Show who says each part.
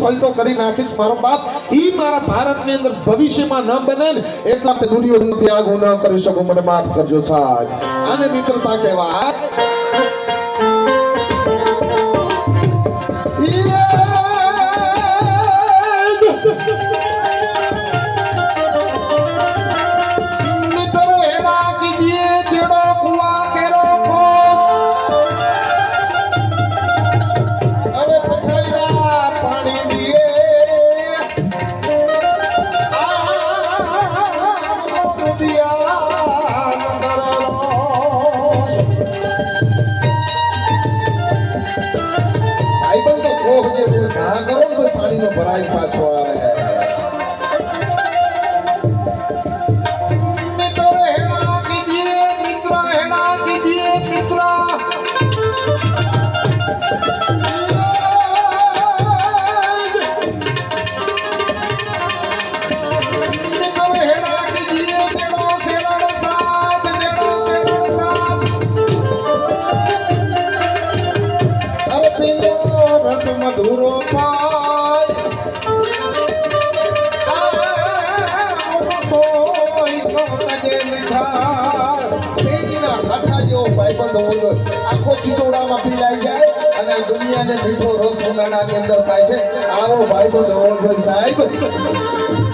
Speaker 1: પલટો કરી નાખીશ મારો બાપ ઈ મારા ભારતની અંદર ભવિષ્યમાં ન બને ને એટલા પે દુર્યોધનથી આગું ન કરી શકું મને માફ કરજો સાહેબ આને મિત્રતા કહેવાય ભરાઈ પાછો આવે મિત્ર હેડા કીજીએ મિત્ર હેડા કીજીએ મિત્ર મધુરો આખો ચિતોડામાં પીલાઈ જાય અને દુનિયાને મીઠો રસ ઉનાળાની અંદર થાય છે આવો ભાઈ બંધ સાહેબ